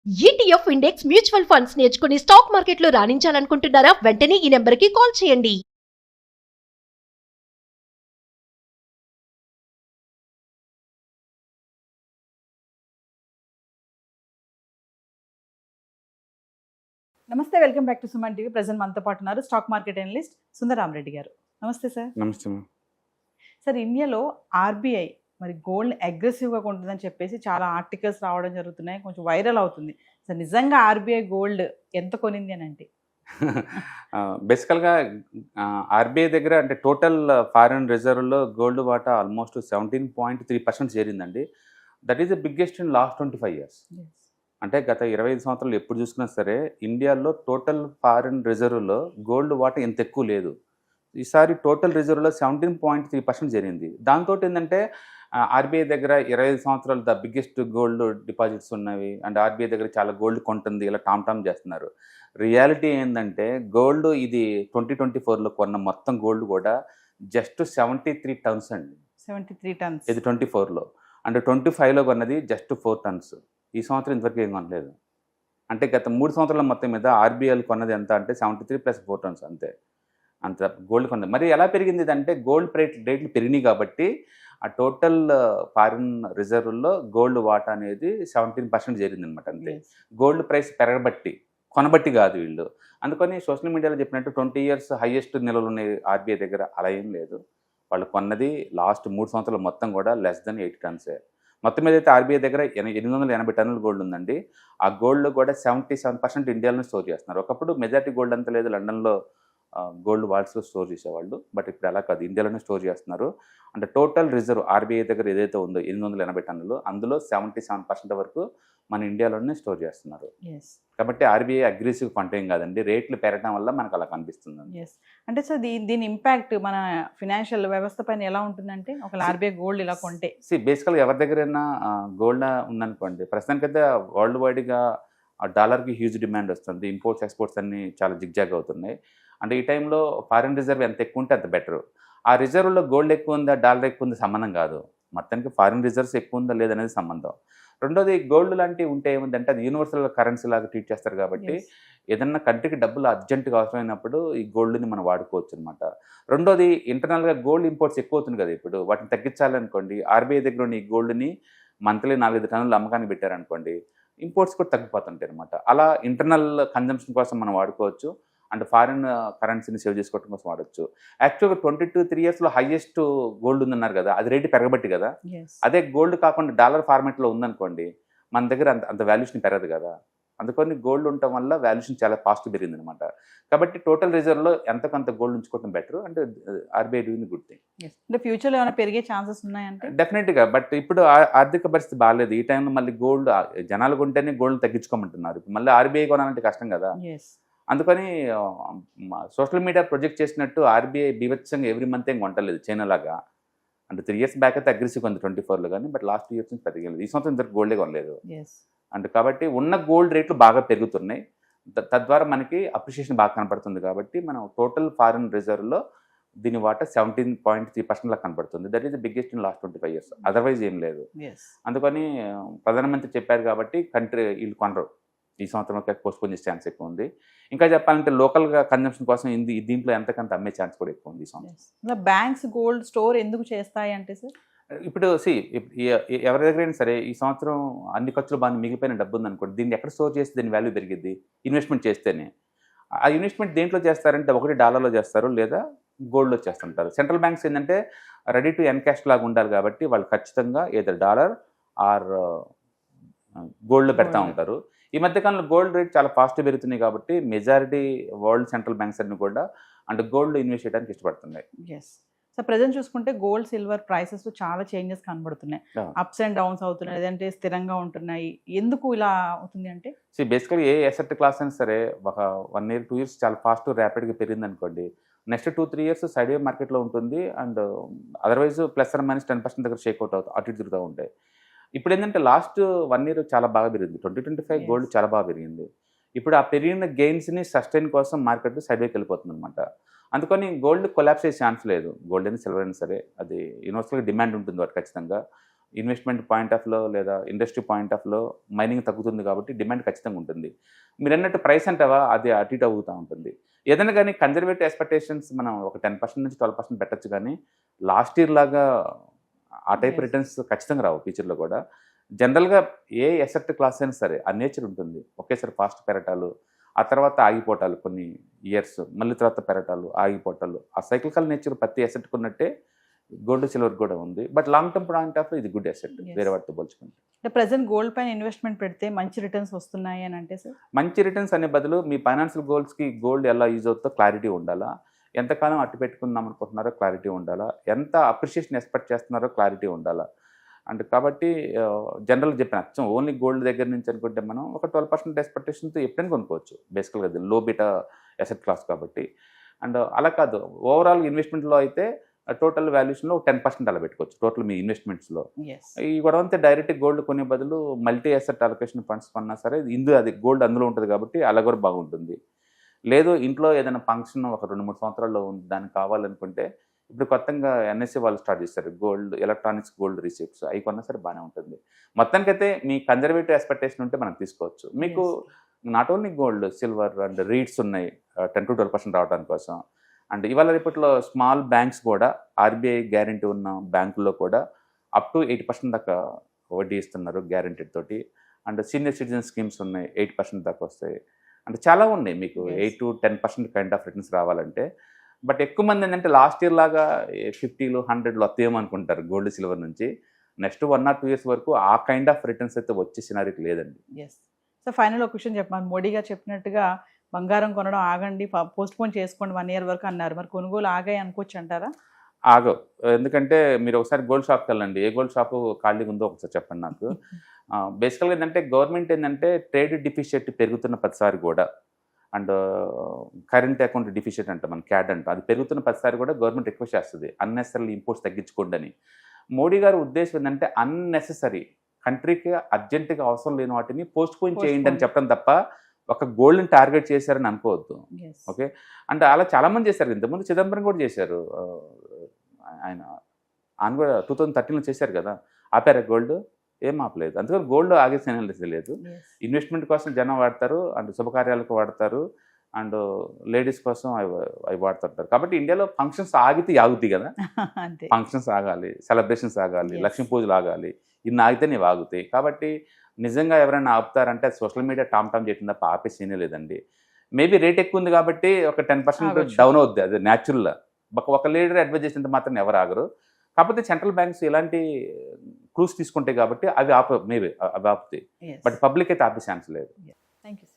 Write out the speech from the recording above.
ETF index mutual funds నేర్చుకుని stock మార్కెట్లో రాణించాలనుకుంటున్నారా? వెంటనే ఈ నెంబర్కి కాల్ చేయండి. నమస్తే, welcome back to Suman TV. Present మనతో పాటు ఉన్నారు స్టాక్ మార్కెట్ అనలిస్ట్ సుందరరామరెడ్డి గారు. నమస్తే సార్. నమస్తే మ్యామ్. సార్, ఇండియాలో ఆర్బీఐ మరి గోల్డ్ అగ్రెసివ్గా కొంటుందని చెప్పేసి చాలా ఆర్టికల్స్ రావడం జరుగుతున్నాయి, కొంచెం వైరల్ అవుతుంది. సార్, నిజంగా ఆర్బీఐ గోల్డ్ ఎంత కొనింది అని అంటే? బేసికల్గా ఆర్బీఐ దగ్గర అంటే టోటల్ ఫారిన్ రిజర్వ్లో గోల్డ్ వాటా ఆల్మోస్ట్ 17.3% చేరిందండి. That is the biggest in last 25 years. అంటే గత 25 సంవత్సరాలు ఎప్పుడు చూసుకున్నా సరే ఇండియాలో టోటల్ ఫారిన్ రిజర్వ్లో గోల్డ్ వాటా ఇంత ఎక్కువ లేదు. ఈసారి టోటల్ రిజర్వ్లో 17.3% జరిగింది. దాంతో ఏంటంటే ఆర్బీఐ దగ్గర 25 సంవత్సరాలు ద బిగ్గెస్ట్ గోల్డ్ డిపాజిట్స్ ఉన్నవి అండ్ ఆర్బీఐ దగ్గర చాలా గోల్డ్ కొంటుంది, ఇలా టామ్ చేస్తున్నారు. రియాలిటీ ఏంటంటే గోల్డ్ ఇది 2024లో కొన్న మొత్తం గోల్డ్ కూడా జస్ట్ 73 టన్స్ అండి. 73 టన్స్ ఇది 24లో. అంటే 25లో కొన్నది జస్ట్ 4 టన్స్. ఈ సంవత్సరం ఇంతవరకు ఏం కొనలేదు. అంటే గత 3 సంవత్సరాల మొత్తం మీద ఆర్బీఐలు కొన్నది ఎంత అంటే 73 + 4 టన్స్ అంతే. అంత గోల్డ్ కొన్నది. మరి ఎలా పెరిగింది అంటే గోల్డ్ రేట్లు పెరిగినాయి కాబట్టి ఆ టోటల్ ఫారిన్ రిజర్వ్లో గోల్డ్ వాటా అనేది 17% జరిగింది అనమాట. అంతే. గోల్డ్ ప్రైస్ పెరగబట్టి కొనబట్టి కాదు వీళ్ళు. అందుకని సోషల్ మీడియాలో చెప్పినట్టు 20 years హైయెస్ట్ నిల్వలు ఉన్నాయి ఆర్బీఐ దగ్గర, అలా ఏం లేదు. వాళ్ళు కొన్నది లాస్ట్ 3 సంవత్సరాలు మొత్తం కూడా లెస్ దెన్ 80 టన్సే. మొత్తం మీద అయితే ఆర్బీఐ దగ్గర 880 టన్నుల గోల్డ్ ఉందండి. ఆ గోల్డ్ కూడా 77% ఇండియాలోనే స్టోర్ చేస్తున్నారు. ఒకప్పుడు మెజారిటీ గోల్డ్ అంతా లేదు, లండన్లో గోల్డ్ వాల్స్లో స్టోర్ చేసేవాళ్ళు. బట్ ఇప్పుడు అలా కాదు, ఇండియాలోనే స్టోర్ చేస్తున్నారు. అంటే టోటల్ రిజర్వ్ ఆర్బీఐ దగ్గర ఏదైతే ఉందో 880 టన్నులు, అందులో 77% వరకు మన ఇండియాలోనే స్టోర్ చేస్తున్నారు. కాబట్టి ఆర్బీఐ అగ్రెసివ్ కొంటేం కాదండి, రేట్లు పెరగడం వల్ల మనకు అలా కనిపిస్తుంది. అంటే సార్, దీని ఇంపాక్ట్ మన ఫినాన్షియల్ వ్యవస్థ పైన ఎలా ఉంటుందంటే ఒక ఆర్బీఐ గోల్డ్ ఇలా కొంటే? బేసికల్గా ఎవరి దగ్గరైనా గోల్డ్ ఉందనుకోండి, ప్రస్తుతానికైతే వరల్డ్ వైడ్గా డాలర్కి హ్యూజ్ డిమాండ్ వస్తుంది. ఇంపోర్ట్స్ ఎక్స్పోర్ట్స్ అన్నీ చాలా జిగ్జాగ్ అవుతున్నాయి. అంటే ఈ టైంలో ఫారిన్ రిజర్వ్ ఎంత ఎక్కువ ఉంటే అంత బెటరు. ఆ రిజర్వ్లో గోల్డ్ ఎక్కువ ఉందా డాలర్ ఎక్కువ ఉందా సంబంధం కాదు, మొత్తానికి ఫారిన్ రిజర్వ్స్ ఎక్కువ ఉందా లేదనేది సంబంధం. రెండోది, గోల్డ్ లాంటివి ఉంటే ఏముందంటే అది యూనివర్సల్ కరెన్సీ లాగా ట్రీట్ చేస్తారు కాబట్టి ఏదన్నా కంట్రీకి డబ్బులు అర్జెంటుగా అవసరమైనప్పుడు ఈ గోల్డ్ని మనం వాడుకోవచ్చు అనమాట. రెండోది, ఇంటర్నల్గా గోల్డ్ ఇంపోర్ట్స్ ఎక్కువ అవుతుంది కదా, ఇప్పుడు వాటిని తగ్గించాలనుకోండి ఆర్బీఐ దగ్గర ఉన్న ఈ గోల్డ్ని మంత్లీ 4-5 టన్నులు అమ్మకాన్ని పెట్టారనుకోండి, ఇంపోర్ట్స్ కూడా తగ్గిపోతుంటాయి అనమాట. అలా ఇంటర్నల్ కన్జంప్షన్ కోసం మనం వాడుకోవచ్చు అండ్ ఫారిన్ కరెన్సీని సేవ్ చేసుకోవడం కోసం వాడచ్చు. యాక్చువల్గా 22-3 yearsలో హైయెస్ట్ గోల్డ్ ఉందన్నారు కదా, అది రేటు పెరగబట్టి కదా. అదే గోల్డ్ కాకుండా డాలర్ ఫార్మాట్లో ఉందనుకోండి మన దగ్గర అంత వాల్యూషన్ పెరగదు కదా. అందుకని గోల్డ్ ఉండటం వల్ల వాల్యూషన్ చాలా ఫాస్ట్ పెరిగింది అనమాట. కాబట్టి టోటల్ రిజర్వ్లో ఎంతకంత గోల్డ్ ఉంచుకోవడం బెటర్. అంటే ఆర్బీఐ డూయింగ్ గుడ్ థింగ్. అంటే ఫ్యూచర్లో ఏమైనా పెరిగే ఛాన్సెస్ ఉన్నాయంటే? డెఫినెట్గా. బట్ ఇప్పుడు ఆర్థిక పరిస్థితి బాగాలేదు. ఈ టైంలో మళ్ళీ గోల్డ్ జనాలు కొంటేనే గోల్డ్ తగ్గించుకోమంటున్నారు. మళ్ళీ ఆర్బీఐ కొనాలంటే కష్టం కదా. అందుకని సోషల్ మీడియా ప్రొజెక్ట్ చేసినట్టు ఆర్బీఐ బీభత్సంగా ఎవ్రీ మంత్ ఏం కొంటలేదు చైనాలాగా. అంటే 3 years బ్యాక్ అయితే అగ్రెసివ్ ఉంది 24లో, కానీ బట్ లాస్ట్ 2 years నుంచి పెరిగలేదు. ఈ సంవత్సరం ఇంతకు గోల్డే కొనలేదు. అంటే కాబట్టి ఉన్న గోల్డ్ రేట్లు బాగా పెరుగుతున్నాయి, తద్వారా మనకి అప్రిషియేషన్ బాగా కనపడుతుంది. కాబట్టి మనం టోటల్ ఫారిన్ రిజర్వ్లో దీని వాటా 17.3% లా కనపడుతుంది. That is the biggest in last 25 years. Otherwise ఏం లేదు. అందుకని ప్రధానమంత్రి చెప్పారు కాబట్టి కంట్రీ వీళ్ళు కొనరు. ఈ సంవత్సరం పోస్ట్పోన్ చేసే ఛాన్స్ ఎక్కువ ఉంది. ఇంకా చెప్పాలంటే లోకల్గా కన్జంప్షన్ కోసం దీంట్లో ఎంతకంత అమ్మే ఛాన్స్ కూడా ఎక్కువ ఉంది ఈ సంవత్సరం. బ్యాంక్స్ గోల్డ్ స్టోర్ ఎందుకు చేస్తాయి అంటే సార్, ఇప్పుడు ఎవరి దగ్గరైనా సరే ఈ సంవత్సరం అన్ని ఖర్చులు బాగా మిగిలిపోయిన డబ్బు ఉందనుకోండి, దీన్ని ఎక్కడ స్టోర్ చేస్తే దీని వాల్యూ పెరిగిద్ది? ఇన్వెస్ట్మెంట్ చేస్తేనే. ఆ ఇన్వెస్ట్మెంట్ దేంట్లో చేస్తారంటే ఒకటి డాలర్లో చేస్తారు లేదా గోల్డ్లో చేస్తుంటారు. సెంట్రల్ బ్యాంక్స్ ఏంటంటే రెడీ టు ఎన్కాష్ లాగా ఉండాలి కాబట్టి వాళ్ళు ఖచ్చితంగా ఏదో డాలర్ ఆర్ గోల్డ్లో పెడతా ఉంటారు. ఈ మధ్యకాలంలో గోల్డ్ రేట్ చాలా ఫాస్ట్ పెరుగుతున్నాయి కాబట్టి మెజారిటీ వరల్డ్ సెంట్రల్ బ్యాంక్స్ అన్ని కూడా అంటే గోల్డ్ ఇన్వెస్ట్ చేయడానికి ఇష్టపడుతున్నాయి. సో ప్రజెంట్ చూసుకుంటే గోల్డ్ సిల్వర్ ప్రైసెస్ చాలా చేంజెస్ కనబడుతున్నాయి, అప్స్ అండ్ డౌన్స్ అవుతున్నాయి, లేదంటే స్థిరంగా ఉంటున్నాయి. ఎందుకు ఇలా అవుతుంది అంటే? బేసికలీ ఏ అసెట్ క్లాస్ అయినా సరే ఒక 1 year 2 years చాలా ఫాస్ట్ ర్యాపిడ్గా పెరిగింది అనుకోండి, నెక్స్ట్ 2-3 years సైడ్ వే మార్కెట్లో ఉంటుంది అండ్ అదర్వైజ్ +-10% దగ్గర షేక్అవుట్ అవుతాయి, అటు ఇటు తిరుగుతూ ఉంటాయి. ఇప్పుడు ఏంటంటే లాస్ట్ 1 year చాలా బాగా పెరిగింది. 2025 గోల్డ్ చాలా బాగా పెరిగింది. ఇప్పుడు ఆ పెరిగిన గెయిన్స్ని సస్టైన్ కోసం మార్కెట్ సైడ్ వేకి వెళ్ళిపోతుంది అనమాట. అందుకని గోల్డ్ కొలాప్స్ అయ్యే ఛాన్స్ లేదు. గోల్డ్ అయినా సిల్వర్ అయినా సరే అది యూనివర్సల్గా డిమాండ్ ఉంటుంది వాటి ఖచ్చితంగా. ఇన్వెస్ట్మెంట్ పాయింట్ ఆఫ్లో లేదా ఇండస్ట్రీ పాయింట్ ఆఫ్లో మైనింగ్ తగ్గుతుంది కాబట్టి డిమాండ్ ఖచ్చితంగా ఉంటుంది. మీరు అన్నట్టు ప్రైస్ అంటావా అది అటు ఇటు అవుతూ ఉంటుంది. ఏదైనా కానీ కన్జర్వేటివ్ ఎక్స్పెక్టేషన్స్ మనం ఒక 10% నుంచి 12% పెట్టచ్చు, కానీ లాస్ట్ ఇయర్ లాగా ఆ టైప్ Yes. రిటర్న్స్ ఖచ్చితంగా రావు ఫ్యూచర్లో కూడా. జనరల్గా ఏ ఎసెట్ క్లాస్ అయినా సరే ఆ నేచర్ ఉంటుంది. ఒకేసారి ఫాస్ట్ పెరటాలు, ఆ తర్వాత ఆగిపోవటాలు కొన్ని ఇయర్స్, మళ్ళీ తర్వాత పెరటాలు ఆగిపోవటాలు, ఆ సైక్లికల్ నేచర్ ప్రతి ఎసెట్కి ఉన్నట్టే గోల్డ్ సిల్వర్ కూడా ఉంది. But long term point of ఇది గుడ్ ఎసెట్ Yes. వేరే వాటితో పోల్చుకుంటే. అంటే ప్రజెంట్ గోల్డ్ పైన ఇన్వెస్ట్మెంట్ పెడితే మంచి రిటర్న్స్ వస్తున్నాయి అని అంటే సార్? మంచి రిటర్న్స్ అనే బదులు మీ ఫైనాన్షియల్ గోల్స్కి గోల్డ్ ఎలా యూజ్ అవుతుందో క్లారిటీ ఉండాలా, ఎంతకాలం అట్టు పెట్టుకుందాం అనుకుంటున్నారో క్లారిటీ ఉండాలా, ఎంత అప్రిషియేషన్ ఎక్స్పెక్ట్ చేస్తున్నారో క్లారిటీ ఉండాలా. అండ్ కాబట్టి జనరల్గా చెప్పిన అచ్చం ఓన్లీ గోల్డ్ దగ్గర నుంచి అనుకుంటే మనం ఒక 12% ఎక్స్పెక్టేషన్తో ఎప్పుడైనా కొనుక్కోవచ్చు. బేసికల్గా అది లో బీటా ఎసెట్ క్లాస్ కాబట్టి. అండ్ అలా కాదు, ఓవరాల్ ఇన్వెస్ట్మెంట్లో అయితే టోటల్ వాల్యూషన్లో 10% అలా పెట్టుకోవచ్చు టోటల్ మీ ఇన్వెస్ట్మెంట్స్లో. ఎస్. ఈ గొడవ అంతే డైరెక్ట్ గోల్డ్ కొనే బదులు మల్టీ అసెట్ అలొకేషన్ ఫండ్స్ కొన్నా సరే అది గోల్డ్ అందులో ఉంటుంది కాబట్టి అలా కూడా బాగుంటుంది. లేదు ఇంట్లో ఏదైనా ఫంక్షన్ ఒక 2-3 సంవత్సరాల్లో ఉంది దానికి కావాలనుకుంటే ఇప్పుడు కొత్తగా ఎన్ఎస్సీ వాళ్ళు స్టార్ట్ చేస్తారు గోల్డ్ ఎలక్ట్రానిక్స్ గోల్డ్ రిసిప్ట్స్, అవి కొన్నా సరే బాగానే ఉంటుంది. మొత్తానికైతే మీ కన్జర్వేటివ్ ఎక్స్పెక్టేషన్ ఉంటే మనం తీసుకోవచ్చు. మీకు not only gold, silver and REITs ఉన్నాయి 10-12% రావడానికి కోసం. అండ్ ఇవాళ రేపట్లో స్మాల్ బ్యాంక్స్ కూడా ఆర్బీఐ గ్యారెంటీ ఉన్న బ్యాంకుల్లో కూడా అప్ టు 8% దాకా వడ్డీ ఇస్తున్నారు గ్యారెంటీ తోటి. అండ్ సీనియర్ సిటిజన్ స్కీమ్స్ ఉన్నాయి 8% దాకా వస్తాయి. అంటే చాలా ఉన్నాయి మీకు 8-10% కైండ్ ఆఫ్ రిటర్న్స్ రావాలంటే. బట్ ఎక్కువ మంది ఏంటంటే లాస్ట్ ఇయర్ లాగా 50, 100 వస్తాయేమో అనుకుంటారు గోల్డ్ సిల్వర్ నుంచి. నెక్స్ట్ 1 or 2 years వరకు ఆ కైండ్ ఆఫ్ రిటర్న్స్ అయితే వచ్చే సినారీకి లేదండి. ఎస్. సో ఫైనల్ ఒక క్వశ్చన్ చెప్పాను. మోడీ గారు చెప్పినట్టుగా బంగారం కొనడం ఆగండి, పోస్ట్ పోన్ చేసుకోండి 1 year వరకు అన్నారు. మరి కొనుగోలు ఆగాయి అనుకోవచ్చు అంటారా? ఆగవు. ఎందుకంటే మీరు ఒకసారి గోల్డ్ షాప్కి వెళ్ళండి, ఏ గోల్డ్ షాపు ఖాళీగా ఉందో ఒకసారి చెప్పండి నాకు. బేసికల్గా ఏంటంటే గవర్నమెంట్ ఏంటంటే ట్రేడ్ డిఫిషియట్ పెరుగుతున్న ప్రతిసారి కూడా, అండ్ కరెంట్ అకౌంట్ డిఫిషియట్ అంట మన క్యాడ్ అంట, అది పెరుగుతున్న ప్రతిసారి కూడా గవర్నమెంట్ రిక్వెస్ట్ చేస్తుంది అన్నెసరీ ఇంపోర్ట్స్ తగ్గించుకోండి అని. మోడీ గారి ఉద్దేశం ఏంటంటే అన్నెసెసరీ కంట్రీకి అర్జెంటుగా అవసరం లేని వాటిని పోస్ట్ పోన్ చేయండి అని చెప్పడం తప్ప ఒక గోల్డ్ని టార్గెట్ చేశారని అనుకోవద్దు. ఓకే. అంటే అలా చాలామంది చేశారు. ఇంతకుముందు చిదంబరం కూడా చేశారు. ఆయన కూడా 2013లో చేశారు కదా, ఆపారా గోల్డ్? ఏం ఆపలేదు. అందుకని గోల్డ్ ఆగేసిన లేదు. ఇన్వెస్ట్మెంట్ కోసం జనం వాడతారు, అండ్ శుభకార్యాలకు వాడతారు, అండ్ లేడీస్ కోసం అవి వాడుతుంటారు. కాబట్టి ఇండియాలో ఫంక్షన్స్ ఆగితే ఆగుతాయి కదా, ఫంక్షన్స్ ఆగాలి, సెలబ్రేషన్స్ ఆగాలి, లక్ష్మీ పూజలు ఆగాలి, ఇన్ని ఆగితే నీవు ఆగుతాయి. కాబట్టి నిజంగా ఎవరైనా ఆపుతారంటే అది సోషల్ మీడియా టామ్ చేసిన తప్ప ఆపేసేనే లేదండి. మేబీ రేట్ ఎక్కువ ఉంది కాబట్టి ఒక 10% డౌన్ అవుద్ది, అది న్యాచురల్. ఒక లీడర్ అడ్వైజ్ చేసినంత మాత్రం ఎవరు ఆగరు. కాకపోతే సెంట్రల్ బ్యాంక్స్ ఇలాంటి క్లూస్ తీసుకుంటాయి కాబట్టి అవి మేబీ అవి ఆపుతాయి. బట్ పబ్లిక్ అయితే ఆపే ఛాన్స్ లేదు. Thank you.